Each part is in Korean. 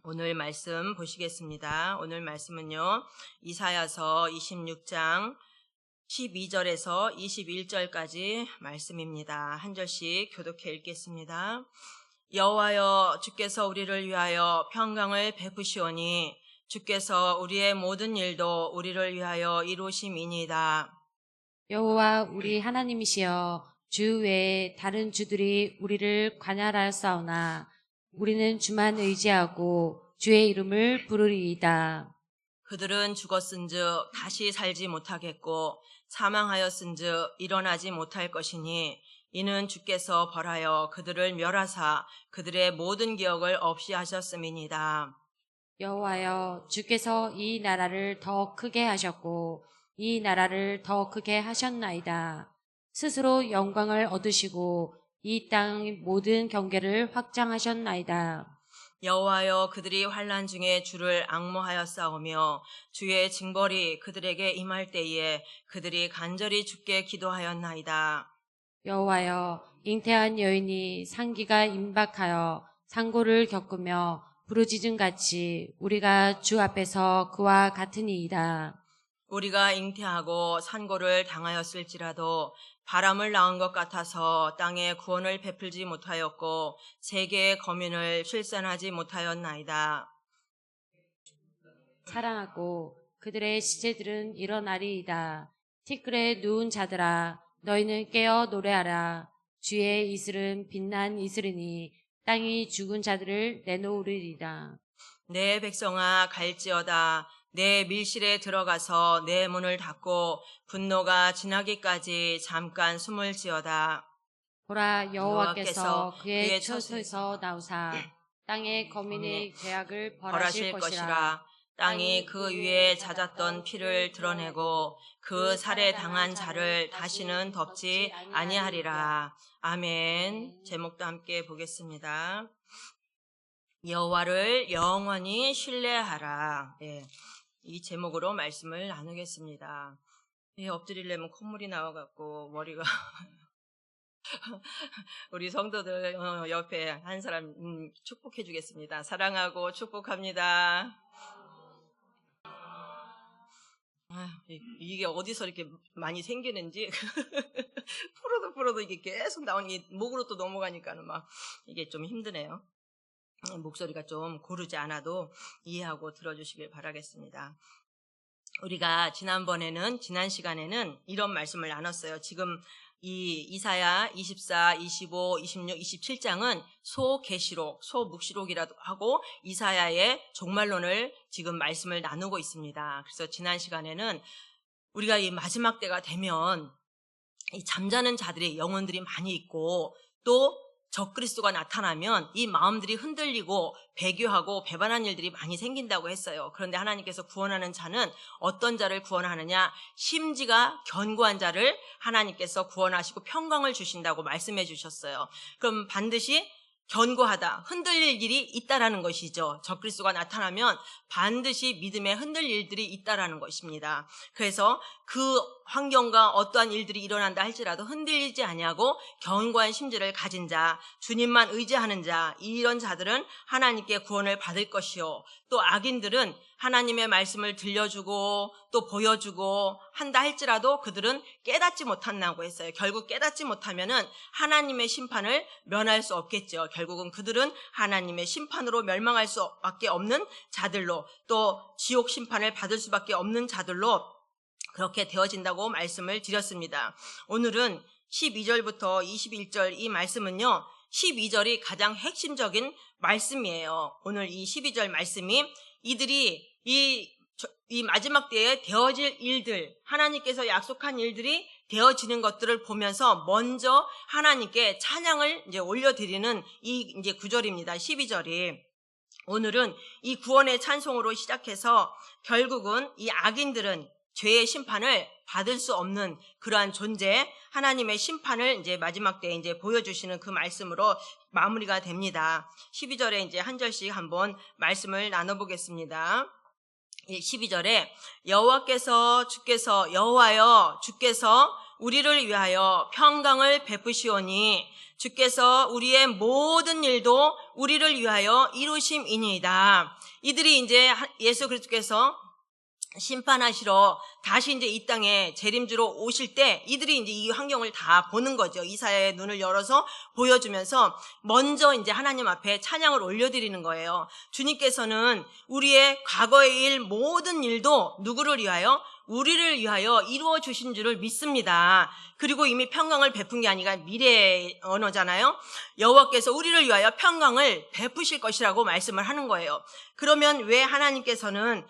오늘 말씀 보시겠습니다. 오늘 말씀은요, 이사야서 26장 12절에서 21절까지 말씀입니다. 한 절씩 교독해 읽겠습니다. 여호와여, 주께서 우리를 위하여 평강을 베푸시오니 주께서 우리의 모든 일도 우리를 위하여 이루심이니이다. 여호와 우리 하나님이시여, 주 외에 다른 주들이 우리를 관할하였사오나 우리는 주만 의지하고 주의 이름을 부르리이다. 그들은 죽었은즉 다시 살지 못하겠고 사망하였은즉 일어나지 못할 것이니 이는 주께서 벌하여 그들을 멸하사 그들의 모든 기억을 없이 하셨음이니이다. 여호와여, 주께서 이 나라를 더 크게 하셨고 이 나라를 더 크게 하셨나이다. 스스로 영광을 얻으시고 이 땅의 모든 경계를 확장하셨나이다. 여호와여, 그들이 환난 중에 주를 앙모하였사오며 주의 징벌이 그들에게 임할 때에 그들이 간절히 주께 기도하였나이다. 여호와여, 잉태한 여인이 상기가 임박하여 상고를 겪으며 부르짖음같이 우리가 주 앞에서 그와 같으니이다. 우리가 잉태하고 산고를 당하였을지라도 바람을 낳은 것 같아서 땅에 구원을 베풀지 못하였고 세계의 거민을 출산하지 못하였나이다. 사랑하고 그들의 시체들은 일어나리이다. 티끌에 누운 자들아, 너희는 깨어 노래하라. 주의 이슬은 빛난 이슬이니 땅이 죽은 자들을 내놓으리이다. 내 백성아, 갈지어다. 내 밀실에 들어가서 내 문을 닫고 분노가 지나기까지 잠깐 숨을 지어다. 보라, 여호와께서 그의 그의 처소에서 나오사 땅의 거민의 죄악을 벌하실 벌하실 것이라. 것이라. 땅이 그 위에 잦았던 피를 드러내고 그 살해 당한 자를 다시는 덮지 아니하리라. 아멘. 제목도 함께 보겠습니다. 여호와를 영원히 신뢰하라. 이 제목으로 말씀을 나누겠습니다. 엎드리려면 콧물이 나와갖고 머리가 우리 성도들 옆에 한 사람 축복해 주겠습니다. 사랑하고 축복합니다. 이게 어디서 이렇게 많이 생기는지 풀어도 이게 계속 나오니 목으로 또 넘어가니까는 막 이게 좀 힘드네요. 목소리가 좀 고르지 않아도 이해하고 들어주시길 바라겠습니다. 우리가 지난 시간에는 이런 말씀을 나눴어요. 지금 이 이사야 24, 25, 26, 27장은 소계시록, 소묵시록이라고 하고 이사야의 종말론을 지금 말씀을 나누고 있습니다. 그래서 지난 시간에는 우리가 이 마지막 때가 되면 이 잠자는 자들의 영혼들이 많이 있고 또 적그리스도가 나타나면 이 마음들이 흔들리고 배교하고 배반한 일들이 많이 생긴다고 했어요. 그런데 하나님께서 구원하는 자는 어떤 자를 구원하느냐? 심지가 견고한 자를 하나님께서 구원하시고 평강을 주신다고 말씀해 주셨어요. 그럼 반드시 견고하다, 흔들릴 일이 있다라는 것이죠. 적그리스도가 나타나면 반드시 믿음에 흔들릴 일들이 있다라는 것입니다. 그래서 그 환경과 어떠한 일들이 일어난다 할지라도 흔들리지 아니하고 견고한 심지를 가진 자, 주님만 의지하는 자, 이런 자들은 하나님께 구원을 받을 것이요. 또 악인들은 하나님의 말씀을 들려주고 또 보여주고 한다 할지라도 그들은 깨닫지 못한다고 했어요. 결국 깨닫지 못하면은 하나님의 심판을 면할 수 없겠죠. 결국은 그들은 하나님의 심판으로 멸망할 수밖에 없는 자들로 또 지옥 심판을 받을 수밖에 없는 자들로 그렇게 되어진다고 말씀을 드렸습니다. 오늘은 12절부터 21절 이 말씀은요, 12절이 가장 핵심적인 말씀이에요. 오늘 이 12절 말씀이 이들이 이 마지막 때에 되어질 일들, 하나님께서 약속한 일들이 되어지는 것들을 보면서 먼저 하나님께 찬양을 이제 올려드리는 이 이제 구절입니다. 12절이. 오늘은 이 구원의 찬송으로 시작해서 결국은 이 악인들은 죄의 심판을 받을 수 없는 그러한 존재, 하나님의 심판을 이제 마지막 때에 이제 보여주시는 그 말씀으로 마무리가 됩니다. 12절에 이제 한 절씩 한번 말씀을 나눠보겠습니다. 12절에 여호와여, 주께서 우리를 위하여 평강을 베푸시오니 주께서 우리의 모든 일도 우리를 위하여 이루심이니이다. 이들이 이제 예수 그리스도께서 심판하시러 다시 이제 이 땅에 재림주로 오실 때 이들이 이제 이 환경을 다 보는 거죠. 이사야의 눈을 열어서 보여주면서 먼저 이제 하나님 앞에 찬양을 올려드리는 거예요. 주님께서는 우리의 과거의 일 모든 일도 누구를 위하여? 우리를 위하여 이루어 주신 줄을 믿습니다. 그리고 이미 평강을 베푼 게 아니라 미래의 언어잖아요. 여호와께서 우리를 위하여 평강을 베푸실 것이라고 말씀을 하는 거예요. 그러면 왜 하나님께서는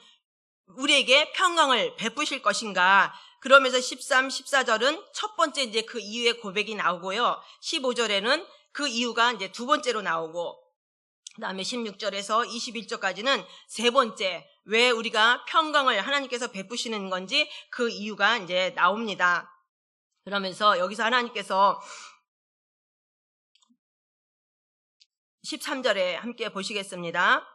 우리에게 평강을 베푸실 것인가? 그러면서 13, 14절은 첫 번째 이제 그 이유의 고백이 나오고요. 15절에는 그 이유가 이제 두 번째로 나오고, 그 다음에 16절에서 21절까지는 세 번째, 왜 우리가 평강을 하나님께서 베푸시는 건지 그 이유가 이제 나옵니다. 그러면서 여기서 하나님께서 13절에 함께 보시겠습니다.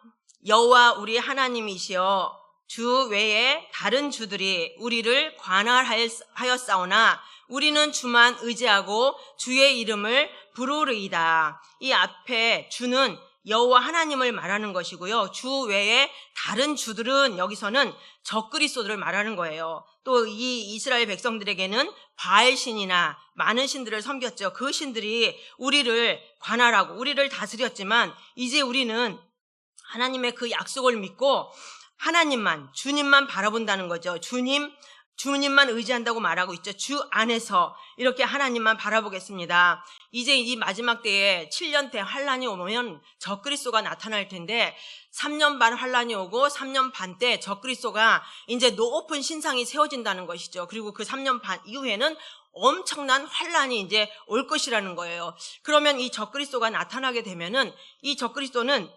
여호와 우리 하나님이시여 주 외에 다른 주들이 우리를 관할하였사오나 우리는 주만 의지하고 주의 이름을 부르리이다. 이 앞에 주는 여호와 하나님을 말하는 것이고요. 주 외에 다른 주들은 여기서는 적그리스도들을 말하는 거예요. 또 이 이스라엘 백성들에게는 바알 신이나 많은 신들을 섬겼죠. 그 신들이 우리를 관할하고 우리를 다스렸지만 이제 우리는 하나님의 그 약속을 믿고 하나님만, 주님만 바라본다는 거죠. 주님만 의지한다고 말하고 있죠. 주 안에서 이렇게 하나님만 바라보겠습니다. 이제 이 마지막 때에 7년 때 환란이 오면 적그리스도가 나타날 텐데 3년 반 환란이 오고 3년 반 때 적그리스도가 이제 높은 신상이 세워진다는 것이죠. 그리고 그 3년 반 이후에는 엄청난 환란이 이제 올 것이라는 거예요. 그러면 이 적그리스도가 나타나게 되면은 이 적그리스도는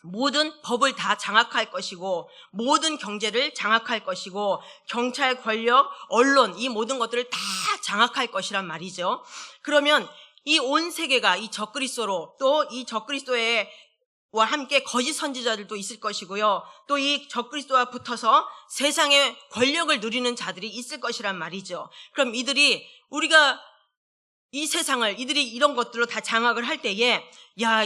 모든 법을 다 장악할 것이고 모든 경제를 장악할 것이고 경찰, 권력, 언론 이 모든 것들을 다 장악할 것이란 말이죠. 그러면 이 온 세계가 이 적그리스도로 또 이 적그리스도와 함께 거짓 선지자들도 있을 것이고요. 또 이 적그리스도와 붙어서 세상의 권력을 누리는 자들이 있을 것이란 말이죠. 그럼 이들이 우리가 이 세상을 이들이 이런 것들로 다 장악을 할 때에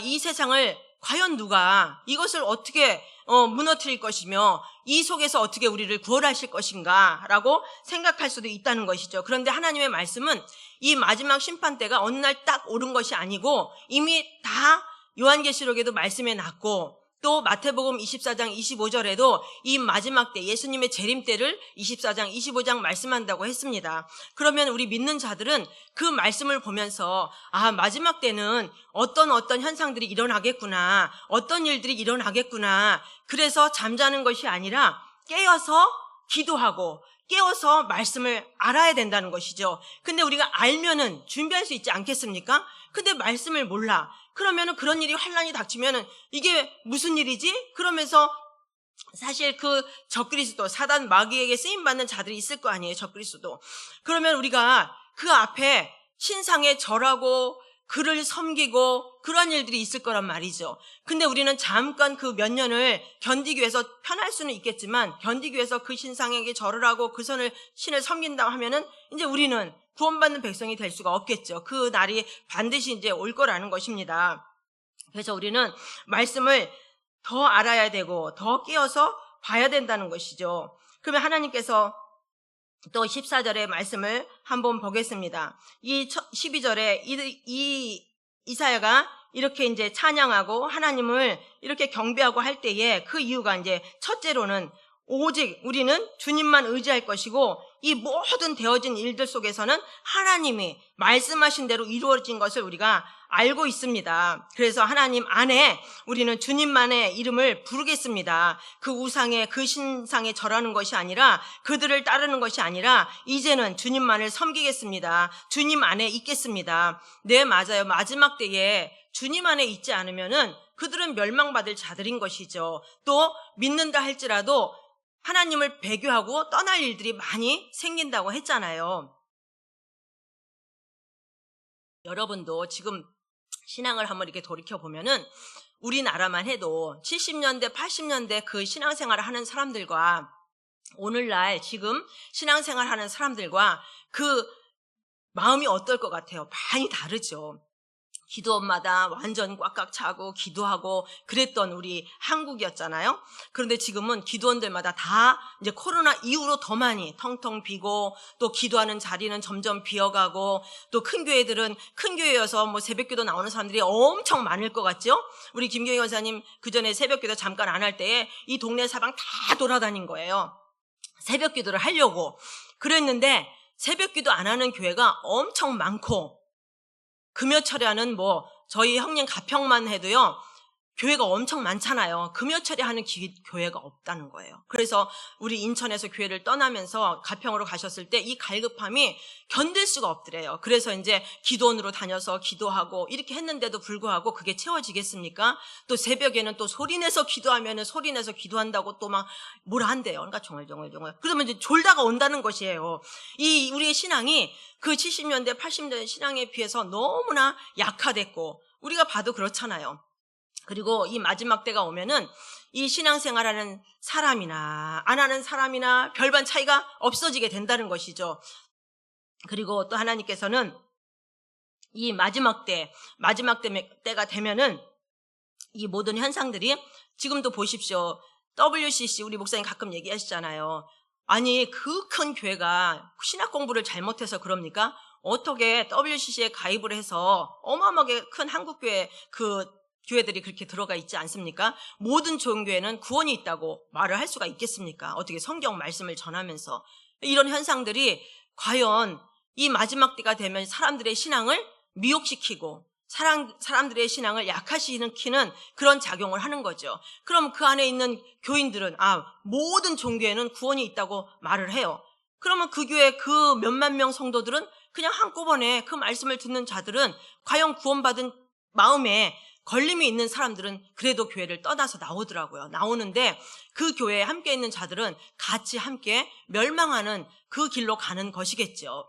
이 세상을 과연 누가 이것을 어떻게 무너뜨릴 것이며 이 속에서 어떻게 우리를 구원하실 것인가 라고 생각할 수도 있다는 것이죠. 그런데 하나님의 말씀은 이 마지막 심판 때가 어느 날 딱 오른 것이 아니고 이미 다 요한계시록에도 말씀해 놨고 또 마태복음 24장 25절에도 이 마지막 때 예수님의 재림 때를 24장 25장 말씀한다고 했습니다. 그러면 우리 믿는 자들은 그 말씀을 보면서 마지막 때는 어떤 현상들이 일어나겠구나, 어떤 일들이 일어나겠구나, 그래서 잠자는 것이 아니라 깨어서 기도하고 깨어서 말씀을 알아야 된다는 것이죠. 근데 우리가 알면은 준비할 수 있지 않겠습니까? 근데 말씀을 몰라. 그러면은 그런 일이 환란이 닥치면은 이게 무슨 일이지? 그러면서 사실 그 적그리스도 사단 마귀에게 쓰임 받는 자들이 있을 거 아니에요. 적그리스도. 그러면 우리가 그 앞에 신상에 절하고 그를 섬기고 그런 일들이 있을 거란 말이죠. 근데 우리는 잠깐 그 몇 년을 견디기 위해서 편할 수는 있겠지만 견디기 위해서 그 신상에게 절을 하고 그 신을 섬긴다 하면은 이제 우리는 구원받는 백성이 될 수가 없겠죠. 그 날이 반드시 이제 올 거라는 것입니다. 그래서 우리는 말씀을 더 알아야 되고 더 깨어서 봐야 된다는 것이죠. 그러면 하나님께서 또 14절의 말씀을 한번 보겠습니다. 이 12절에 이 이사야가 이렇게 이제 찬양하고 하나님을 이렇게 경배하고 할 때에 그 이유가 이제 첫째로는 오직 우리는 주님만 의지할 것이고 이 모든 되어진 일들 속에서는 하나님이 말씀하신 대로 이루어진 것을 우리가 알고 있습니다. 그래서 하나님 안에 우리는 주님만의 이름을 부르겠습니다. 그 우상에 그 신상에 절하는 것이 아니라 그들을 따르는 것이 아니라 이제는 주님만을 섬기겠습니다. 주님 안에 있겠습니다. 네, 맞아요. 마지막 때에 주님 안에 있지 않으면은 그들은 멸망받을 자들인 것이죠. 또 믿는다 할지라도 하나님을 배교하고 떠날 일들이 많이 생긴다고 했잖아요. 여러분도 지금 신앙을 한번 이렇게 돌이켜보면은 우리나라만 해도 70년대, 80년대 그 신앙생활을 하는 사람들과 오늘날 지금 신앙생활 하는 사람들과 그 마음이 어떨 것 같아요? 많이 다르죠. 기도원마다 완전 꽉꽉 차고 기도하고 그랬던 우리 한국이었잖아요. 그런데 지금은 기도원들마다 다 이제 코로나 이후로 더 많이 텅텅 비고, 또 기도하는 자리는 점점 비어가고, 또 큰 교회들은 큰 교회여서 뭐 새벽기도 나오는 사람들이 엄청 많을 것 같죠? 우리 김경희 여사님 그 전에 새벽기도 잠깐 안 할 때에 이 동네 사방 다 돌아다닌 거예요. 새벽기도를 하려고. 그랬는데 새벽기도 안 하는 교회가 엄청 많고, 금요철에는 뭐 저희 형님 가평만 해도요 교회가 엄청 많잖아요. 금요철에 하는 교회가 없다는 거예요. 그래서 우리 인천에서 교회를 떠나면서 가평으로 가셨을 때 이 갈급함이 견딜 수가 없더래요. 그래서 이제 기도원으로 다녀서 기도하고 이렇게 했는데도 불구하고 그게 채워지겠습니까? 또 새벽에는 또 소리내서 기도하면은 소리내서 기도한다고 또 막 뭐라 한대요. 그러니까 종얼종얼. 그러면 이제 졸다가 온다는 것이에요. 이 우리의 신앙이 그 70년대 80년대 신앙에 비해서 너무나 약화됐고, 우리가 봐도 그렇잖아요. 그리고 이 마지막 때가 오면은 이 신앙생활하는 사람이나 안 하는 사람이나 별반 차이가 없어지게 된다는 것이죠. 그리고 또 하나님께서는 이 마지막 때가 되면은 이 모든 현상들이, 지금도 보십시오. WCC 우리 목사님 가끔 얘기하시잖아요. 아니 그 큰 교회가 신학 공부를 잘못해서 그럽니까? 어떻게 WCC에 가입을 해서 어마어마하게 큰 한국교회 그 교회들이 그렇게 들어가 있지 않습니까? 모든 종교에는 구원이 있다고 말을 할 수가 있겠습니까? 어떻게 성경 말씀을 전하면서. 이런 현상들이 과연 이 마지막 때가 되면 사람들의 신앙을 미혹시키고 사람들의 신앙을 약화시키는 그런 작용을 하는 거죠. 그럼 그 안에 있는 교인들은 모든 종교에는 구원이 있다고 말을 해요. 그러면 그 교회 그 몇만 명 성도들은 그냥 한꺼번에 그 말씀을 듣는 자들은 과연 구원받은 마음에 걸림이 있는 사람들은 그래도 교회를 떠나서 나오더라고요. 나오는데 그 교회에 함께 있는 자들은 같이 함께 멸망하는 그 길로 가는 것이겠죠.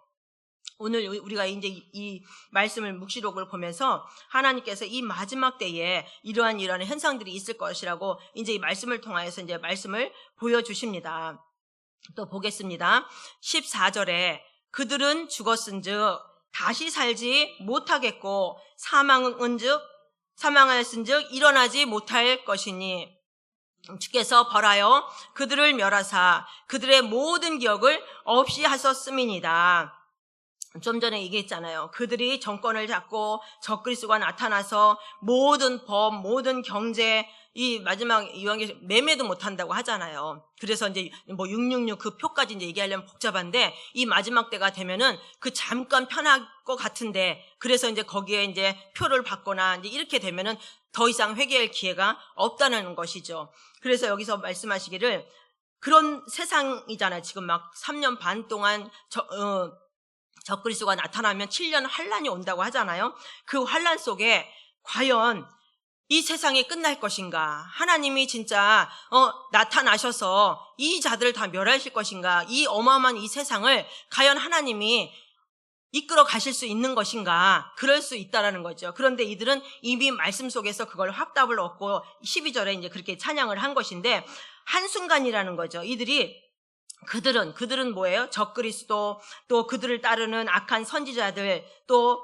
오늘 우리가 이제 이 말씀을 묵시록을 보면서 하나님께서 이 마지막 때에 이러한 현상들이 있을 것이라고 이제 이 말씀을 통하여서 이제 말씀을 보여주십니다. 또 보겠습니다. 14절에 그들은 죽었은즉 다시 살지 못하겠고 사망하였은즉 일어나지 못할 것이니 주께서 벌하여 그들을 멸하사 그들의 모든 기억을 없이 하셨음이니이다. 좀 전에 얘기했잖아요. 그들이 정권을 잡고 적그리스도가 나타나서 모든 법, 모든 경제, 이 마지막 이왕에 매매도 못한다고 하잖아요. 그래서 이제 뭐 666 그 표까지 이제 얘기하려면 복잡한데, 이 마지막 때가 되면은 그 잠깐 편할 것 같은데, 그래서 이제 거기에 이제 표를 받거나 이제 이렇게 되면은 더 이상 회개할 기회가 없다는 것이죠. 그래서 여기서 말씀하시기를 그런 세상이잖아요. 지금 막 3년 반 동안 적그리스도가 나타나면 7년 환란이 온다고 하잖아요. 그 환란 속에 과연 이 세상이 끝날 것인가? 하나님이 진짜 나타나셔서 이 자들을 다 멸하실 것인가? 이 어마어마한 이 세상을 과연 하나님이 이끌어 가실 수 있는 것인가? 그럴 수 있다라는 거죠. 그런데 이들은 이미 말씀 속에서 그걸 확답을 얻고 12절에 이제 그렇게 찬양을 한 것인데, 한순간이라는 거죠. 그들은 뭐예요? 적그리스도, 또 그들을 따르는 악한 선지자들, 또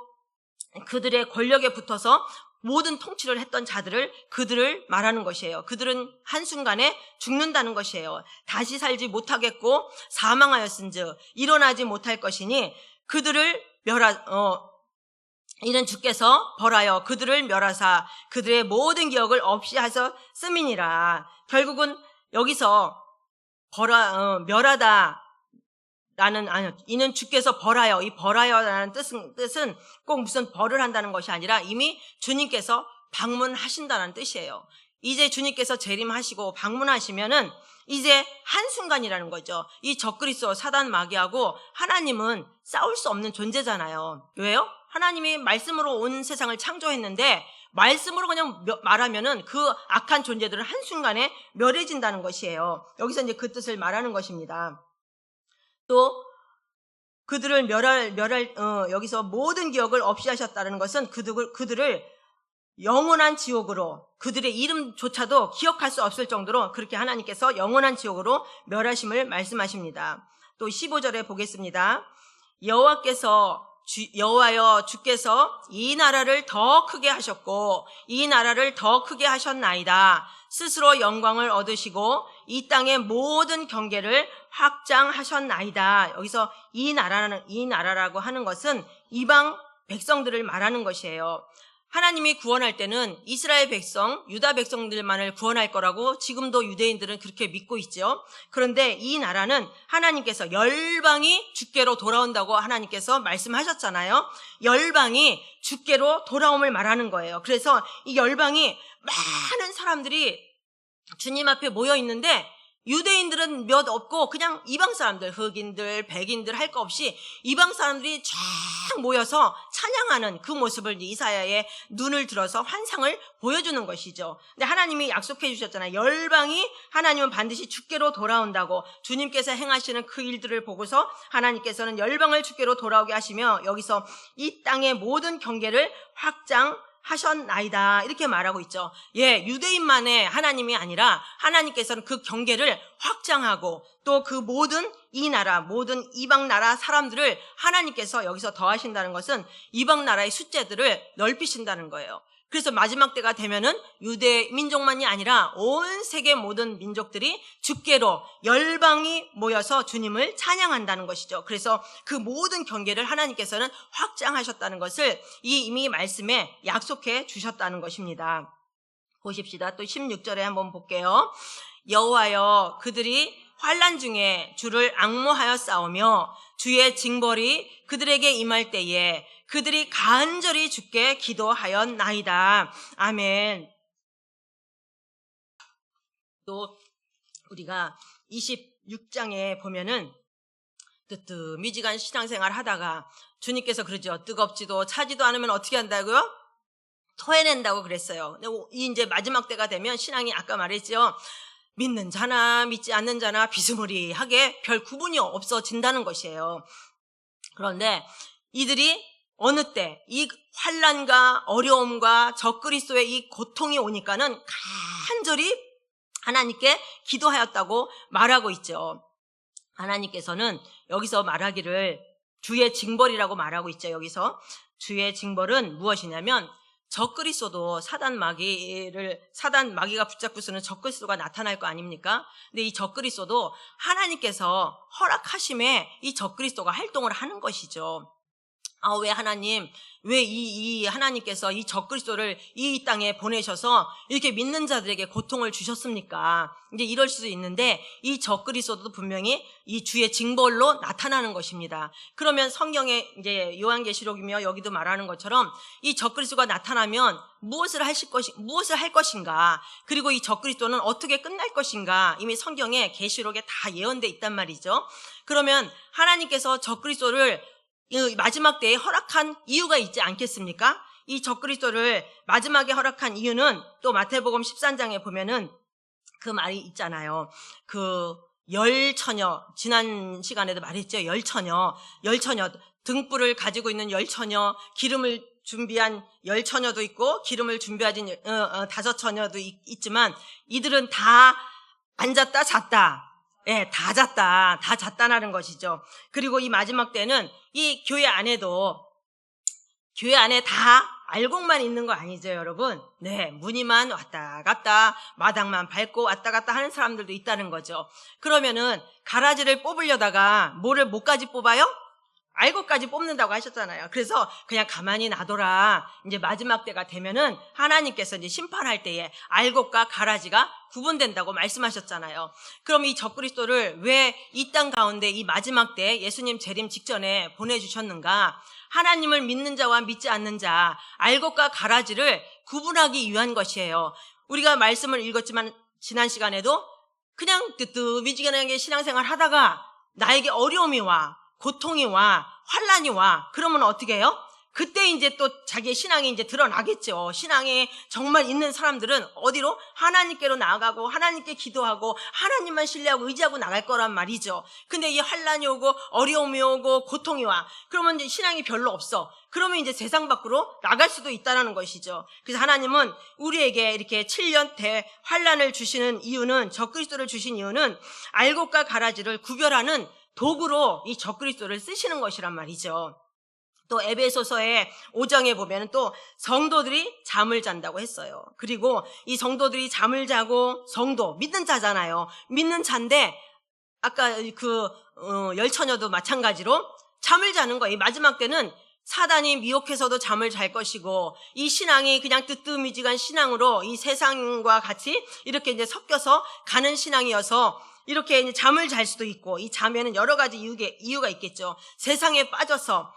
그들의 권력에 붙어서 모든 통치를 했던 자들을 그들을 말하는 것이에요. 그들은 한순간에 죽는다는 것이에요. 다시 살지 못하겠고 사망하였은즉 일어나지 못할 것이니 그들을 이는 주께서 벌하여 그들을 멸하사 그들의 모든 기억을 없이 하셨음이니라. 결국은 여기서 멸하다 이는 주께서 벌하여, 이 벌하여라는 뜻은 꼭 무슨 벌을 한다는 것이 아니라 이미 주님께서 방문하신다는 뜻이에요. 이제 주님께서 재림하시고 방문하시면은 이제 한순간이라는 거죠. 이 적그리스도 사단 마귀하고 하나님은 싸울 수 없는 존재잖아요. 왜요? 하나님이 말씀으로 온 세상을 창조했는데 말씀으로 그냥 말하면은 그 악한 존재들은 한순간에 멸해진다는 것이에요. 여기서 이제 그 뜻을 말하는 것입니다. 또 그들을 여기서 모든 기억을 없이 하셨다는 것은 그들을 영원한 지옥으로, 그들의 이름조차도 기억할 수 없을 정도로 그렇게 하나님께서 영원한 지옥으로 멸하심을 말씀하십니다. 또 15절에 보겠습니다. 여호와께서 여호와여 주께서 이 나라를 더 크게 하셨고 이 나라를 더 크게 하셨나이다. 스스로 영광을 얻으시고 이 땅의 모든 경계를 확장하셨나이다. 여기서 이 나라라고 하는 것은 이방 백성들을 말하는 것이에요. 하나님이 구원할 때는 이스라엘 백성, 유다 백성들만을 구원할 거라고 지금도 유대인들은 그렇게 믿고 있죠. 그런데 이 나라는 하나님께서 열방이 주께로 돌아온다고 하나님께서 말씀하셨잖아요. 열방이 주께로 돌아옴을 말하는 거예요. 그래서 이 열방이 많은 사람들이 주님 앞에 모여 있는데 유대인들은 몇 없고 그냥 이방 사람들, 흑인들, 백인들 할 거 없이 이방 사람들이 쫙 모여서 찬양하는 그 모습을 이사야의 눈을 들어서 환상을 보여주는 것이죠. 근데 하나님이 약속해 주셨잖아요. 열방이 하나님은 반드시 주께로 돌아온다고. 주님께서 행하시는 그 일들을 보고서 하나님께서는 열방을 주께로 돌아오게 하시며 여기서 이 땅의 모든 경계를 확장하셨나이다 이렇게 말하고 있죠. 유대인만의 하나님이 아니라 하나님께서는 그 경계를 확장하고 또 그 모든 이 나라, 모든 이방 나라 사람들을 하나님께서 여기서 더하신다는 것은 이방 나라의 숫자들을 넓히신다는 거예요. 그래서 마지막 때가 되면은 유대 민족만이 아니라 온 세계 모든 민족들이 주께로 열방이 모여서 주님을 찬양한다는 것이죠. 그래서 그 모든 경계를 하나님께서는 확장하셨다는 것을 이미 말씀에 약속해 주셨다는 것입니다. 보십시다. 또 16절에 한번 볼게요. 여호와여 그들이 환난 중에 주를 앙모하여 싸우며 주의 징벌이 그들에게 임할 때에 그들이 간절히 주께 기도하였나이다. 아멘. 또 우리가 26장에 보면은 뜨뜻미지간 신앙생활 하다가 주님께서 그러죠. 뜨겁지도 차지도 않으면 어떻게 한다고요? 토해낸다고 그랬어요. 근데 이제 마지막 때가 되면 신앙이 아까 말했죠. 믿는 자나 믿지 않는 자나 비스무리하게 별 구분이 없어진다는 것이에요. 그런데 이들이 어느 때 이 환난과 어려움과 적그리스도의 이 고통이 오니까는 간절히 하나님께 기도하였다고 말하고 있죠. 하나님께서는 여기서 말하기를 주의 징벌이라고 말하고 있죠. 여기서 주의 징벌은 무엇이냐면 적그리스도도 사단 마귀가 붙잡고 쓰는 적그리스도가 나타날 거 아닙니까? 근데 이 적그리스도도 하나님께서 허락하심에 이 적그리스도가 활동을 하는 것이죠. 왜 하나님, 왜 이 하나님께서 이 적그리스도를 이 땅에 보내셔서 이렇게 믿는 자들에게 고통을 주셨습니까? 이제 이럴 수도 있는데 이 적그리스도도 분명히 이 주의 징벌로 나타나는 것입니다. 그러면 성경에 이제 요한계시록이며 여기도 말하는 것처럼 이 적그리스도가 나타나면 무엇을 할 것인가? 그리고 이 적그리스도는 어떻게 끝날 것인가? 이미 성경에 계시록에 다 예언돼 있단 말이죠. 그러면 하나님께서 적그리스도를 마지막 때에 허락한 이유가 있지 않겠습니까? 이 적그리스도를 마지막에 허락한 이유는 또 마태복음 13장에 보면은 그 말이 있잖아요. 그 열처녀, 지난 시간에도 말했죠. 열처녀 등불을 가지고 있는 열처녀, 기름을 준비한 열처녀도 있고 기름을 준비하진 5처녀도 있지만 이들은 다 앉았다 잤다. 다 잤다라는 것이죠. 그리고 이 마지막 때는 이 교회 안에 다 알곡만 있는 거 아니죠, 여러분? 무늬만 왔다 갔다, 마당만 밟고 왔다 갔다 하는 사람들도 있다는 거죠. 그러면은 가라지를 뽑으려다가 뭐를 뭐까지 뽑아요? 알곡까지 뽑는다고 하셨잖아요. 그래서 그냥 가만히 놔둬라. 이제 마지막 때가 되면은 하나님께서 이제 심판할 때에 알곡과 가라지가 구분된다고 말씀하셨잖아요. 그럼 이 적그리스도를 왜 이 땅 가운데 이 마지막 때 예수님 재림 직전에 보내주셨는가? 하나님을 믿는 자와 믿지 않는 자, 알곡과 가라지를 구분하기 위한 것이에요. 우리가 말씀을 읽었지만 지난 시간에도 그냥 뜨뜻미지근하게 신앙생활 하다가 나에게 어려움이 와, 고통이 와, 환난이 와. 그러면 어떻게 해요? 그때 이제 또 자기의 신앙이 이제 드러나겠죠. 신앙이 정말 있는 사람들은 어디로? 하나님께로 나아가고 하나님께 기도하고 하나님만 신뢰하고 의지하고 나갈 거란 말이죠. 근데 이 환난이 오고 어려움이 오고 고통이 와. 그러면 이제 신앙이 별로 없어. 그러면 이제 세상 밖으로 나갈 수도 있다는 것이죠. 그래서 하나님은 우리에게 이렇게 7년 대환난을 주시는 이유는, 적그리스도를 주신 이유는 알곡과 가라지를 구별하는 도구로 이 적그리스도를 쓰시는 것이란 말이죠. 또 에베소서의 5장에 보면 또 성도들이 잠을 잔다고 했어요. 그리고 이 성도들이 잠을 자고, 성도 믿는 자잖아요. 믿는 자인데 아까 그 열처녀도 마찬가지로 잠을 자는 거예요. 이 마지막 때는 사단이 미혹해서도 잠을 잘 것이고, 이 신앙이 그냥 뜨뜻미지간 신앙으로 이 세상과 같이 이렇게 이제 섞여서 가는 신앙이어서 이렇게 이제 잠을 잘 수도 있고, 이 잠에는 여러 가지 이유가 있겠죠. 세상에 빠져서,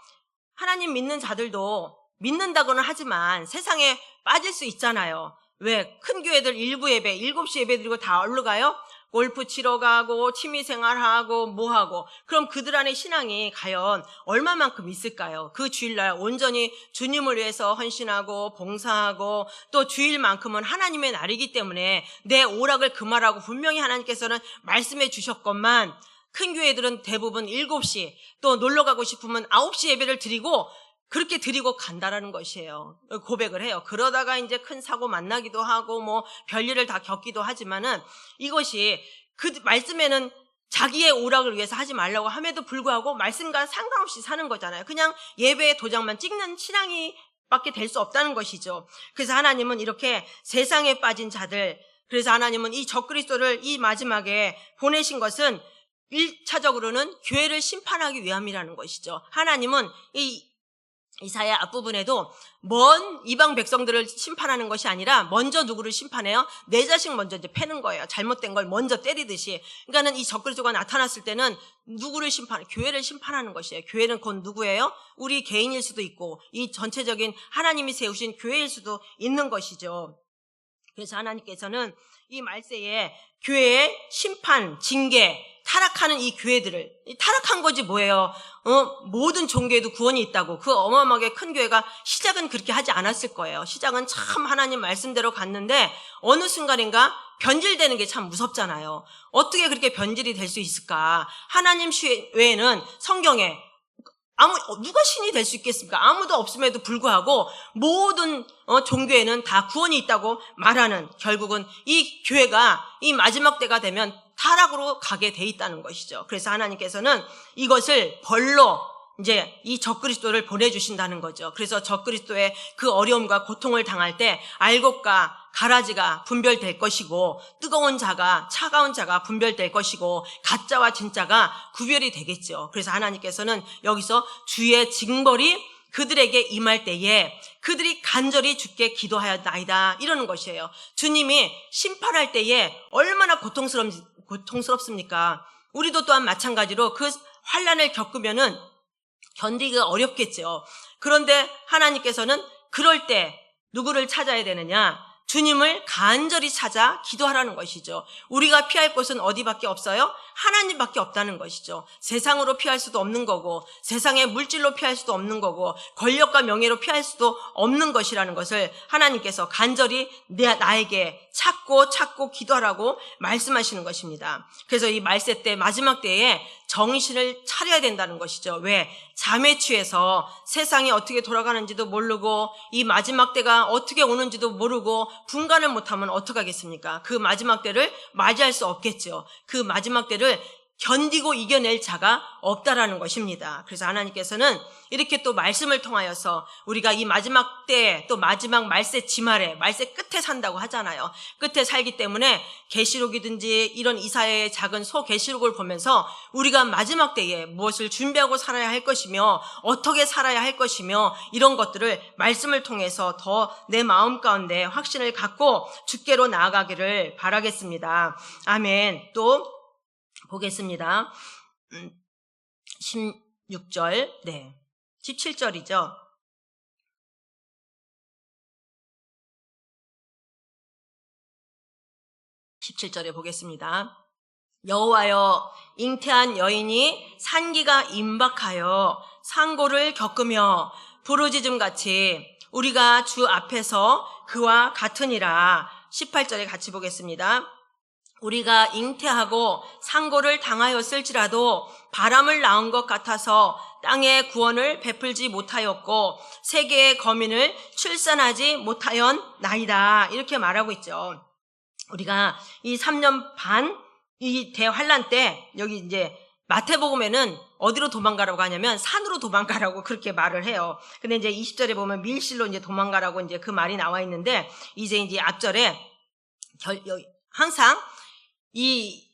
하나님 믿는 자들도 믿는다고는 하지만 세상에 빠질 수 있잖아요. 왜? 큰 교회들 일부 예배, 7시 예배 드리고 다 얼른 가요? 골프 치러 가고 취미생활하고 뭐하고. 그럼 그들 안에 신앙이 과연 얼마만큼 있을까요? 그 주일날 온전히 주님을 위해서 헌신하고 봉사하고, 또 주일만큼은 하나님의 날이기 때문에 내 오락을 금하라고 분명히 하나님께서는 말씀해 주셨건만, 큰 교회들은 대부분 7시, 또 놀러 가고 싶으면 9시 예배를 드리고 그렇게 드리고 간다라는 것이에요. 고백을 해요. 그러다가 이제 큰 사고 만나기도 하고 뭐 별일을 다 겪기도 하지만은, 이것이 그 말씀에는 자기의 오락을 위해서 하지 말라고 함에도 불구하고 말씀과 상관없이 사는 거잖아요. 그냥 예배의 도장만 찍는 신앙이 밖에 될 수 없다는 것이죠. 그래서 하나님은 이렇게 세상에 빠진 자들, 그래서 하나님은 이 적그리스도를 이 마지막에 보내신 것은 1차적으로는 교회를 심판하기 위함이라는 것이죠. 하나님은 이 이사야 앞부분에도 먼 이방 백성들을 심판하는 것이 아니라 먼저 누구를 심판해요? 내 자식 먼저 이제 패는 거예요. 잘못된 걸 먼저 때리듯이. 그러니까는 이 적그리스도가 나타났을 때는 누구를 교회를 심판하는 것이에요. 교회는 곧 누구예요? 우리 개인일 수도 있고, 이 전체적인 하나님이 세우신 교회일 수도 있는 것이죠. 그래서 하나님께서는 이 말세에 교회의 심판, 징계, 타락하는 이 교회들을, 타락한 거지 뭐예요? 모든 종교에도 구원이 있다고. 그 어마어마하게 큰 교회가 시작은 그렇게 하지 않았을 거예요. 시작은 참 하나님 말씀대로 갔는데 어느 순간인가 변질되는 게 참 무섭잖아요. 어떻게 그렇게 변질이 될 수 있을까? 하나님 외에는 성경에 누가 신이 될 수 있겠습니까? 아무도 없음에도 불구하고 모든 종교에는 다 구원이 있다고 말하는, 결국은 이 교회가 이 마지막 때가 되면 타락으로 가게 돼 있다는 것이죠. 그래서 하나님께서는 이것을 벌로 이제 이 적그리스도를 보내주신다는 거죠. 그래서 적그리스도의 그 어려움과 고통을 당할 때 알곡과 가라지가 분별될 것이고, 뜨거운 자가 차가운 자가 분별될 것이고, 가짜와 진짜가 구별이 되겠죠. 그래서 하나님께서는 여기서 주의 징벌이 그들에게 임할 때에 그들이 간절히 주께 기도하였나이다 이러는 것이에요. 주님이 심판할 때에 얼마나 고통스럽습니까? 우리도 또한 마찬가지로 그 환난을 겪으면은 견디기가 어렵겠죠. 그런데 하나님께서는 그럴 때 누구를 찾아야 되느냐? 주님을 간절히 찾아 기도하라는 것이죠. 우리가 피할 곳은 어디밖에 없어요? 하나님밖에 없다는 것이죠. 세상으로 피할 수도 없는 거고, 세상의 물질로 피할 수도 없는 거고, 권력과 명예로 피할 수도 없는 것이라는 것을 하나님께서 간절히 나에게 찾고 기도하라고 말씀하시는 것입니다. 그래서 이 말세 때, 마지막 때에 정신을 차려야 된다는 것이죠. 왜? 잠에 취해서 세상이 어떻게 돌아가는지도 모르고 이 마지막 때가 어떻게 오는지도 모르고 분간을 못하면 어떡하겠습니까? 그 마지막 때를 맞이할 수 없겠죠. 그 마지막 때를 견디고 이겨낼 자가 없다라는 것입니다. 그래서 하나님께서는 이렇게 또 말씀을 통하여서 우리가 이 마지막 때, 또 마지막 말세 지말에, 말세 끝에 산다고 하잖아요. 끝에 살기 때문에 계시록이든지 이런 이사야의 작은 소계시록을 보면서 우리가 마지막 때에 무엇을 준비하고 살아야 할 것이며 어떻게 살아야 할 것이며 이런 것들을 말씀을 통해서 더 내 마음 가운데 확신을 갖고 주께로 나아가기를 바라겠습니다. 아멘. 또 보겠습니다. 16절, 17절이죠. 17절에 보겠습니다. 여호와여, 잉태한 여인이 산기가 임박하여 상고를 겪으며 부르짖음같이 우리가 주 앞에서 그와 같으니라. 18절에 같이 보겠습니다. 우리가 잉태하고 상고를 당하였을지라도 바람을 낳은 것 같아서 땅의 구원을 베풀지 못하였고 세계의 거민을 출산하지 못하였나이다. 이렇게 말하고 있죠. 우리가 이 3년 반 이 대환란 때, 여기 이제 마태복음에는 어디로 도망가라고 하냐면 산으로 도망가라고 그렇게 말을 해요. 근데 이제 20절에 보면 밀실로 이제 도망가라고 이제 그 말이 나와 있는데, 이제 앞절에 항상 이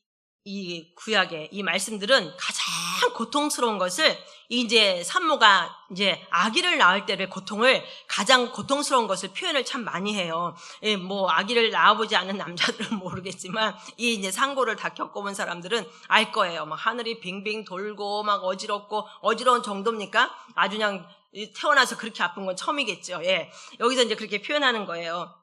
구약의 이 말씀들은 가장 고통스러운 것을, 이제 산모가 이제 아기를 낳을 때의 고통을, 가장 고통스러운 것을 표현을 참 많이 해요. 예, 뭐 아기를 낳아보지 않은 남자들은 모르겠지만 이 이제 상고를 다 겪어본 사람들은 알 거예요. 막 하늘이 빙빙 돌고 막 어지럽고, 어지러운 정도입니까? 아주 그냥 태어나서 그렇게 아픈 건 처음이겠죠. 예, 여기서 이제 그렇게 표현하는 거예요.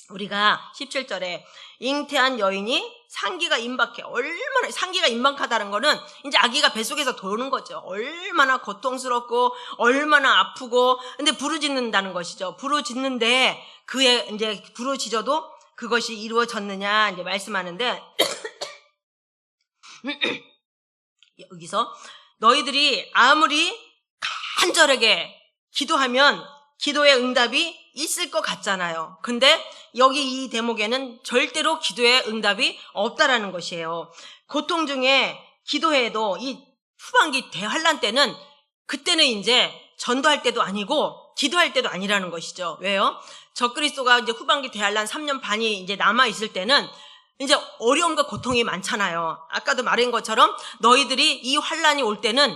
우리가 17절에 잉태한 여인이 상기가 임박해. 얼마나 상기가 임박하다는 거는 이제 아기가 뱃속에서 도는 거죠. 얼마나 고통스럽고 얼마나 아프고, 근데 부르짖는다는 것이죠. 부르짖는데 그의 이제 부르짖어도 그것이 이루어졌느냐 이제 말씀하는데 여기서 너희들이 아무리 간절하게 기도하면 기도의 응답이 있을 것 같잖아요. 근데 여기 이 대목에는 절대로 기도의 응답이 없다라는 것이에요. 고통 중에 기도해도 이 후반기 대환란 때는, 그때는 이제 전도할 때도 아니고 기도할 때도 아니라는 것이죠. 왜요? 적그리스도가 이제 후반기 대환란 3년 반이 이제 남아 있을 때는 이제 어려움과 고통이 많잖아요. 아까도 말한 것처럼 너희들이 이 환란이 올 때는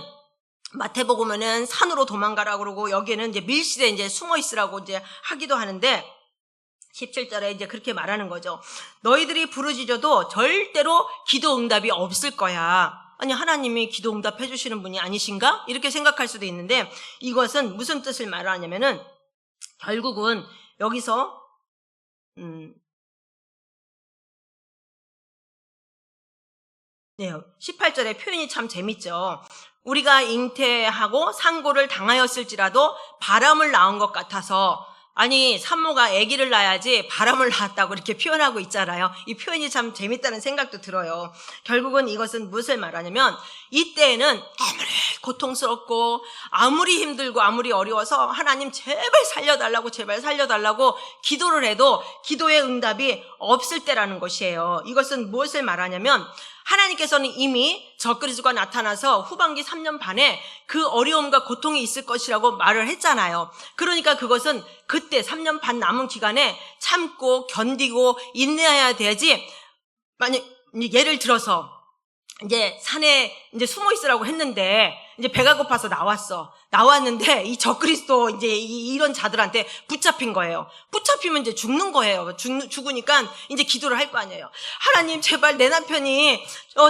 마태복음에는 산으로 도망가라고 그러고, 여기에는 이제 밀실에 이제 숨어 있으라고 이제 하기도 하는데, 17절에 이제 그렇게 말하는 거죠. 너희들이 부르짖어도 절대로 기도 응답이 없을 거야. 아니, 하나님이 기도 응답해 주시는 분이 아니신가? 이렇게 생각할 수도 있는데, 이것은 무슨 뜻을 말하냐면은 결국은 여기서 18절의 표현이 참 재밌죠. 우리가 잉태하고 상고를 당하였을지라도 바람을 낳은 것 같아서, 아니 산모가 아기를 낳아야지 바람을 낳았다고 이렇게 표현하고 있잖아요. 이 표현이 참 재밌다는 생각도 들어요. 결국은 이것은 무엇을 말하냐면, 이때에는 아무리 고통스럽고 아무리 힘들고 아무리 어려워서 하나님 제발 살려달라고 제발 살려달라고 기도를 해도 기도의 응답이 없을 때라는 것이에요. 이것은 무엇을 말하냐면, 하나님께서는 이미 적그리스도가 나타나서 후반기 3년 반에 그 어려움과 고통이 있을 것이라고 말을 했잖아요. 그러니까 그것은 그때 3년 반 남은 기간에 참고 견디고 인내해야 돼야지, 만약 예를 들어서 이제 산에 이제 숨어 있으라고 했는데 이제 배가 고파서 나왔는데 이 적그리스도 이제 이런 자들한테 붙잡힌 거예요. 붙잡히면 이제 죽는 거예요. 죽으니까 이제 기도를 할 거 아니에요. 하나님 제발 내 남편이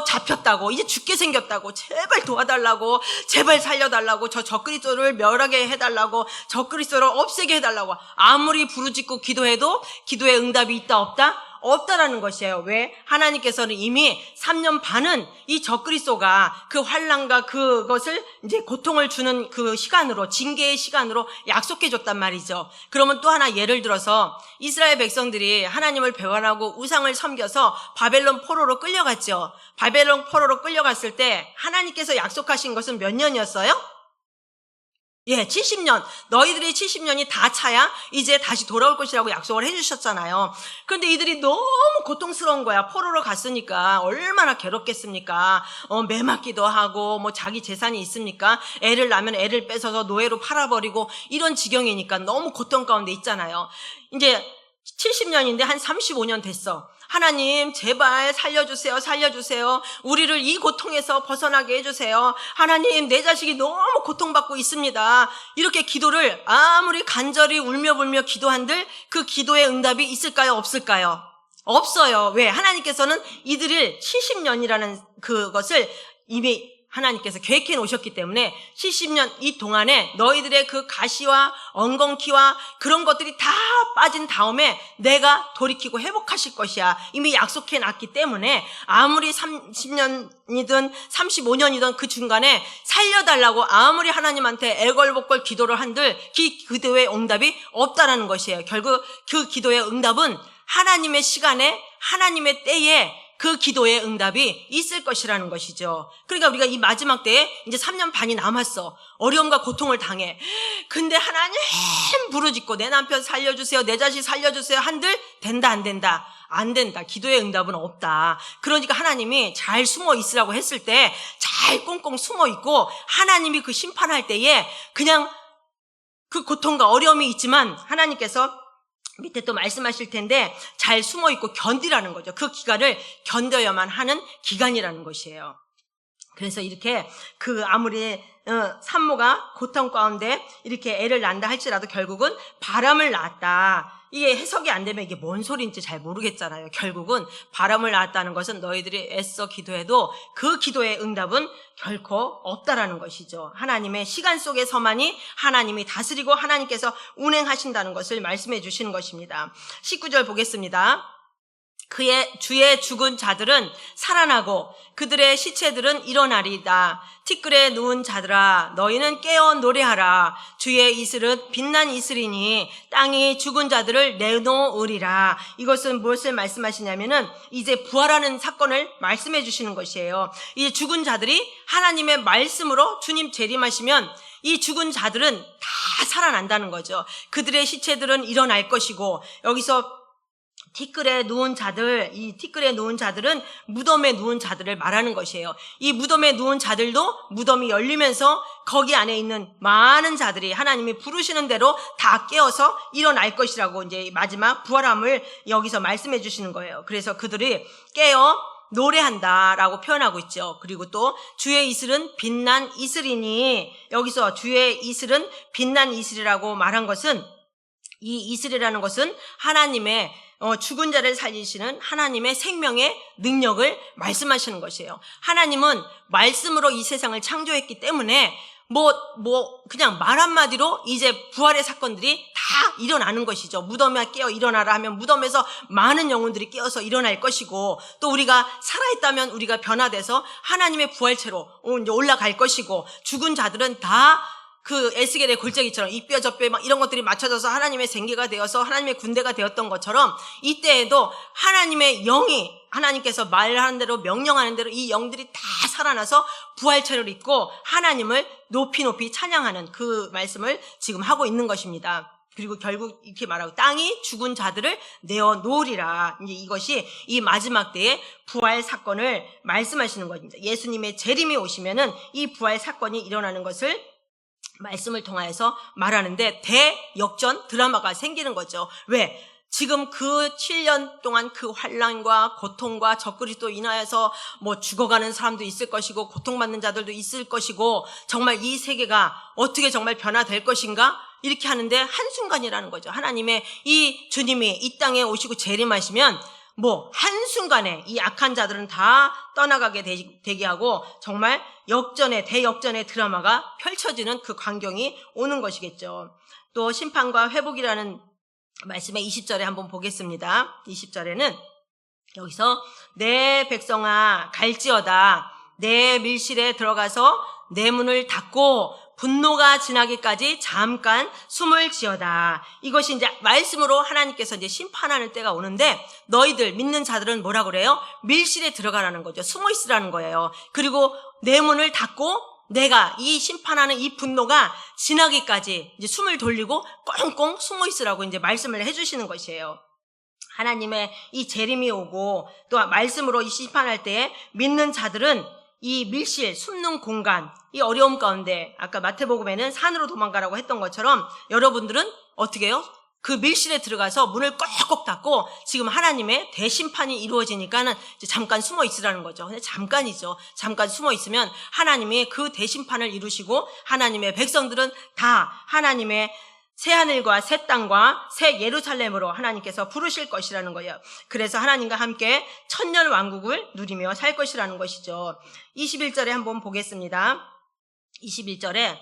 잡혔다고, 이제 죽게 생겼다고, 제발 도와달라고, 제발 살려달라고, 저 적그리스도를 멸하게 해달라고, 적그리스도를 없애게 해달라고 아무리 부르짖고 기도해도 기도의 응답이 있다 없다? 없다라는 것이에요. 왜? 하나님께서는 이미 3년 반은 이 적그리스도가 그 환난과 그것을 이제 고통을 주는 그 시간으로, 징계의 시간으로 약속해 줬단 말이죠. 그러면 또 하나 예를 들어서 이스라엘 백성들이 하나님을 배반하고 우상을 섬겨서 바벨론 포로로 끌려갔죠. 바벨론 포로로 끌려갔을 때 하나님께서 약속하신 것은 몇 년이었어요? 70년. 너희들이 70년이 다 차야 이제 다시 돌아올 것이라고 약속을 해주셨잖아요. 그런데 이들이 너무 고통스러운 거야. 포로로 갔으니까 얼마나 괴롭겠습니까? 매 맞기도 하고, 뭐 자기 재산이 있습니까? 애를 낳으면 애를 뺏어서 노예로 팔아버리고, 이런 지경이니까 너무 고통 가운데 있잖아요. 이제 70년인데 한 35년 됐어. 하나님 제발 살려주세요. 우리를 이 고통에서 벗어나게 해주세요. 하나님 내 자식이 너무 고통받고 있습니다. 이렇게 기도를 아무리 간절히 울며불며 기도한들 그 기도의 응답이 있을까요? 없을까요? 없어요. 왜? 하나님께서는 이들을 70년이라는 그것을 이미 하나님께서 계획해 놓으셨기 때문에 70년 이 동안에 너희들의 그 가시와 엉겅퀴와 그런 것들이 다 빠진 다음에 내가 돌이키고 회복하실 것이야. 이미 약속해 놨기 때문에 아무리 30년이든 35년이든 그 중간에 살려달라고 아무리 하나님한테 애걸복걸 기도를 한들 그 기도의 응답이 없다라는 것이에요. 결국 그 기도의 응답은 하나님의 시간에, 하나님의 때에 그 기도의 응답이 있을 것이라는 것이죠. 그러니까 우리가 이 마지막 때에 이제 3년 반이 남았어. 어려움과 고통을 당해. 근데 하나님 부르짖고 내 남편 살려주세요, 내 자식 살려주세요 한들 된다 안 된다? 안 된다. 기도의 응답은 없다. 그러니까 하나님이 잘 숨어 있으라고 했을 때 잘 꽁꽁 숨어 있고 하나님이 그 심판할 때에 그냥 그 고통과 어려움이 있지만 하나님께서 밑에 또 말씀하실 텐데 잘 숨어 있고 견디라는 거죠. 그 기간을 견뎌야만 하는 기간이라는 것이에요. 그래서 이렇게 그 아무리 산모가 고통 가운데 이렇게 애를 낳는다 할지라도 결국은 바람을 낳았다. 이게 해석이 안 되면 이게 뭔 소리인지 잘 모르겠잖아요. 결국은 바람을 낳았다는 것은 너희들이 애써 기도해도 그 기도의 응답은 결코 없다라는 것이죠. 하나님의 시간 속에서만이 하나님이 다스리고 하나님께서 운행하신다는 것을 말씀해 주시는 것입니다. 19절 보겠습니다. 그의 주의 죽은 자들은 살아나고 그들의 시체들은 일어나리이다. 티끌에 누운 자들아 너희는 깨어 노래하라. 주의 이슬은 빛난 이슬이니 땅이 죽은 자들을 내놓으리라. 이것은 무엇을 말씀하시냐면은 이제 부활하는 사건을 말씀해 주시는 것이에요. 이 죽은 자들이 하나님의 말씀으로 주님 재림하시면 이 죽은 자들은 다 살아난다는 거죠. 그들의 시체들은 일어날 것이고 여기서 티끌에 누운 자들, 이 티끌에 누운 자들은 무덤에 누운 자들을 말하는 것이에요. 이 무덤에 누운 자들도 무덤이 열리면서 거기 안에 있는 많은 자들이 하나님이 부르시는 대로 다 깨어서 일어날 것이라고 이제 마지막 부활함을 여기서 말씀해 주시는 거예요. 그래서 그들이 깨어 노래한다라고 표현하고 있죠. 그리고 또 주의 이슬은 빛난 이슬이니 여기서 주의 이슬은 빛난 이슬이라고 말한 것은 이 이슬이라는 것은 하나님의 죽은 자를 살리시는 하나님의 생명의 능력을 말씀하시는 것이에요. 하나님은 말씀으로 이 세상을 창조했기 때문에 그냥 말 한마디로 이제 부활의 사건들이 다 일어나는 것이죠. 무덤에 깨어 일어나라 하면 무덤에서 많은 영혼들이 깨어서 일어날 것이고 또 우리가 살아있다면 우리가 변화돼서 하나님의 부활체로 이제 올라갈 것이고 죽은 자들은 다 그 에스겔의 골짜기처럼 이 뼈 저 뼈 막 이런 것들이 맞춰져서 하나님의 생계가 되어서 하나님의 군대가 되었던 것처럼 이때에도 하나님의 영이 하나님께서 말하는 대로 명령하는 대로 이 영들이 다 살아나서 부활체를 입고 하나님을 높이 높이 찬양하는 그 말씀을 지금 하고 있는 것입니다. 그리고 결국 이렇게 말하고 땅이 죽은 자들을 내어놓으리라. 이제 이것이 이 마지막 때의 부활 사건을 말씀하시는 것입니다. 예수님의 재림이 오시면은 이 부활 사건이 일어나는 것을 말씀을 통하여서 말하는데 대역전 드라마가 생기는 거죠. 왜? 지금 그 7년 동안 그 환난과 고통과 적그리스도 인하여서 죽어가는 사람도 있을 것이고 고통받는 자들도 있을 것이고 정말 이 세계가 어떻게 정말 변화될 것인가? 이렇게 하는데 한순간이라는 거죠. 하나님의 이 주님이 이 땅에 오시고 재림하시면 한순간에 이 악한 자들은 다 떠나가게 되게 하고 정말 대역전의 드라마가 펼쳐지는 그 광경이 오는 것이겠죠. 또 심판과 회복이라는 말씀의 20절에 한번 보겠습니다. 20절에는 여기서 내 백성아 갈지어다 내 밀실에 들어가서 내 문을 닫고 분노가 지나기까지 잠깐 숨을 지어다. 이것이 이제 말씀으로 하나님께서 이제 심판하는 때가 오는데 너희들 믿는 자들은 뭐라고 그래요? 밀실에 들어가라는 거죠. 숨어 있으라는 거예요. 그리고 내 문을 닫고 내가 이 심판하는 이 분노가 지나기까지 이제 숨을 돌리고 꽁꽁 숨어 있으라고 이제 말씀을 해주시는 것이에요. 하나님의 이 재림이 오고 또 말씀으로 이 심판할 때에 믿는 자들은 이 밀실, 숨는 공간, 이 어려움 가운데 아까 마태복음에는 산으로 도망가라고 했던 것처럼 여러분들은 어떻게 해요? 그 밀실에 들어가서 문을 꼭꼭 닫고 지금 하나님의 대심판이 이루어지니까는 이제 잠깐 숨어 있으라는 거죠. 근데 잠깐이죠. 잠깐 숨어 있으면 하나님이 그 대심판을 이루시고 하나님의 백성들은 다 하나님의 새하늘과 새 땅과 새 예루살렘으로 하나님께서 부르실 것이라는 거예요. 그래서 하나님과 함께 천년 왕국을 누리며 살 것이라는 것이죠. 21절에 한번 보겠습니다. 21절에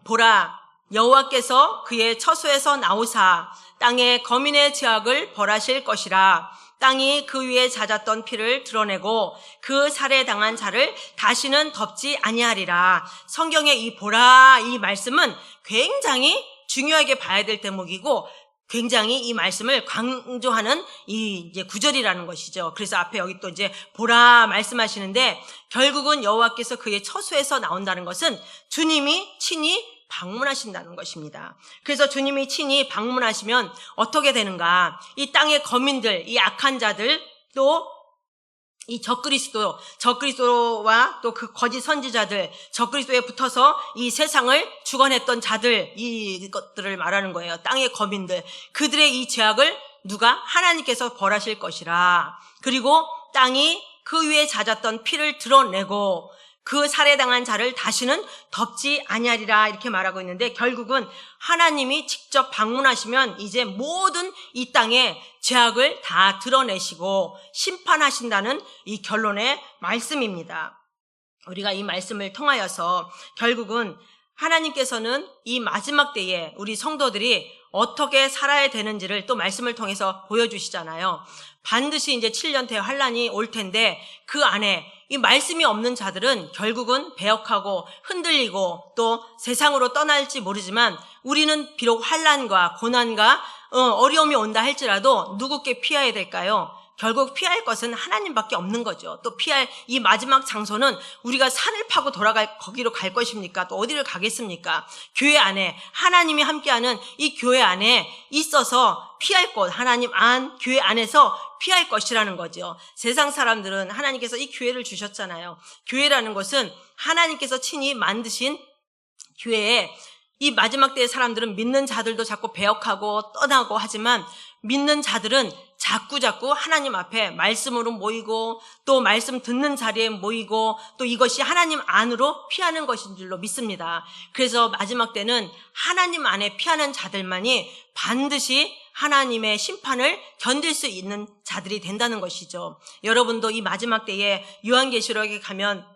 보라 여호와께서 그의 처소에서 나오사 땅의 거민의 죄악을 벌하실 것이라. 땅이 그 위에 잦았던 피를 드러내고 그 살해당한 자를 다시는 덮지 아니하리라. 성경의 이 보라 이 말씀은 굉장히 중요하게 봐야 될 대목이고 굉장히 이 말씀을 강조하는 이 이제 구절이라는 것이죠. 그래서 앞에 여기 또 이제 보라 말씀하시는데 결국은 여호와께서 그의 처소에서 나온다는 것은 주님이 친히 방문하신다는 것입니다. 그래서 주님이 친히 방문하시면 어떻게 되는가? 이 땅의 거민들, 이 악한 자들, 또 이 적그리스도와 또 그 거짓 선지자들, 적그리스도에 붙어서 이 세상을 주관했던 자들, 이것들을 말하는 거예요. 땅의 거민들, 그들의 이 죄악을 누가? 하나님께서 벌하실 것이라. 그리고 땅이 그 위에 잦았던 피를 드러내고 그 살해당한 자를 다시는 덮지 아니하리라, 이렇게 말하고 있는데, 결국은 하나님이 직접 방문하시면 이제 모든 이 땅의 죄악을 다 드러내시고 심판하신다는 이 결론의 말씀입니다. 우리가 이 말씀을 통하여서 결국은 하나님께서는 이 마지막 때에 우리 성도들이 어떻게 살아야 되는지를 또 말씀을 통해서 보여주시잖아요. 반드시 이제 7년 대환란이 올 텐데 그 안에 이 말씀이 없는 자들은 결국은 배역하고 흔들리고 또 세상으로 떠날지 모르지만, 우리는 비록 환란과 고난과 어려움이 온다 할지라도 누구께 피해야 될까요? 결국 피할 것은 하나님밖에 없는 거죠. 또 피할 이 마지막 장소는 우리가 산을 파고 거기로 갈 것입니까? 또 어디를 가겠습니까? 교회 안에 하나님이 함께하는 이 교회 안에 있어서 피할 것, 하나님 안, 교회 안에서 피할 것이라는 거죠. 세상 사람들은 하나님께서 이 교회를 주셨잖아요. 교회라는 것은 하나님께서 친히 만드신 교회에, 이 마지막 때의 사람들은 믿는 자들도 자꾸 배역하고 떠나고 하지만, 믿는 자들은 자꾸 하나님 앞에 말씀으로 모이고 또 말씀 듣는 자리에 모이고 또 이것이 하나님 안으로 피하는 것인 줄로 믿습니다. 그래서 마지막 때는 하나님 안에 피하는 자들만이 반드시 하나님의 심판을 견딜 수 있는 자들이 된다는 것이죠. 여러분도 이 마지막 때에 요한계시록에 가면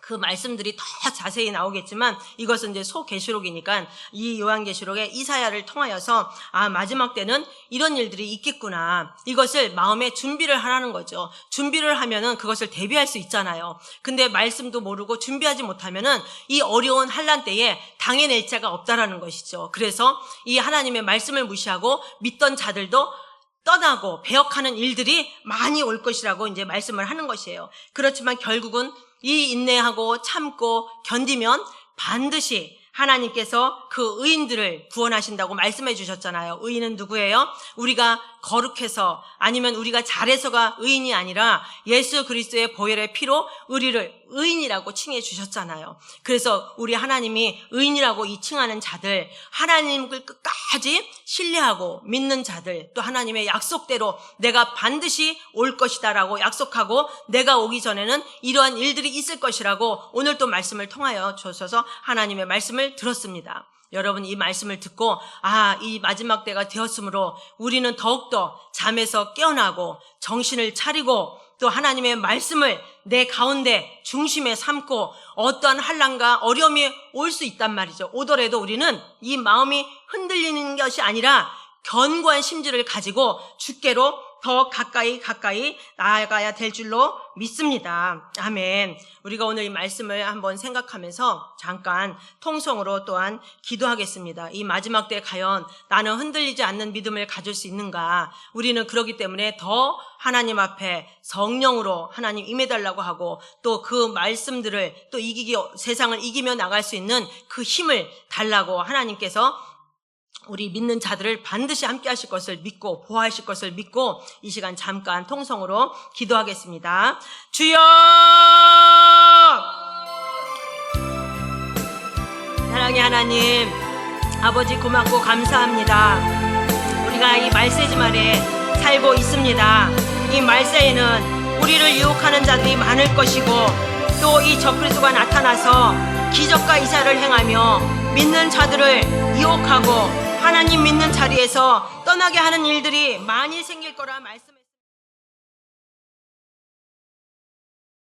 그 말씀들이 더 자세히 나오겠지만, 이것은 이제 소계시록이니까 이 요한계시록의 이사야를 통하여서 마지막 때는 이런 일들이 있겠구나, 이것을 마음에 준비를 하라는 거죠. 준비를 하면은 그것을 대비할 수 있잖아요. 근데 말씀도 모르고 준비하지 못하면은 이 어려운 환난 때에 당해낼 자가 없다라는 것이죠. 그래서 이 하나님의 말씀을 무시하고 믿던 자들도 떠나고 배역하는 일들이 많이 올 것이라고 이제 말씀을 하는 것이에요. 그렇지만 결국은 이 인내하고 참고 견디면 반드시 하나님께서 그 의인들을 구원하신다고 말씀해 주셨잖아요. 의인은 누구예요? 우리가 거룩해서 아니면 우리가 잘해서가 의인이 아니라 예수 그리스도의 보혈의 피로 우리를 의인이라고 칭해 주셨잖아요. 그래서 우리 하나님이 의인이라고 이 칭하는 자들, 하나님을 끝까지 신뢰하고 믿는 자들, 또 하나님의 약속대로 내가 반드시 올 것이다라고 약속하고 내가 오기 전에는 이러한 일들이 있을 것이라고 오늘 또 말씀을 통하여 주셔서 하나님의 말씀을 들었습니다. 여러분, 이 말씀을 듣고 이 마지막 때가 되었으므로 우리는 더욱더 잠에서 깨어나고 정신을 차리고 또 하나님의 말씀을 내 가운데 중심에 삼고, 어떠한 환난과 어려움이 올 수 있단 말이죠. 오더라도 우리는 이 마음이 흔들리는 것이 아니라 견고한 심지를 가지고 주께로 더 가까이 나아가야 될 줄로 믿습니다. 아멘. 우리가 오늘 이 말씀을 한번 생각하면서 잠깐 통성으로 또한 기도하겠습니다. 이 마지막 때 과연 나는 흔들리지 않는 믿음을 가질 수 있는가? 우리는 그렇기 때문에 더 하나님 앞에 성령으로 하나님 임해달라고 하고, 또 그 말씀들을 또 세상을 이기며 나갈 수 있는 그 힘을 달라고 하나님께서 우리 믿는 자들을 반드시 함께 하실 것을 믿고 보호하실 것을 믿고 이 시간 잠깐 통성으로 기도하겠습니다. 주여! 사랑의 하나님, 아버지 고맙고 감사합니다. 우리가 이 말세지 말에 살고 있습니다. 이 말세에는 우리를 유혹하는 자들이 많을 것이고, 또 이 적그리스도가 나타나서 기적과 이사를 행하며 믿는 자들을 유혹하고 하나님 믿는 자리에서 떠나게 하는 일들이 많이 생길 거라 말씀.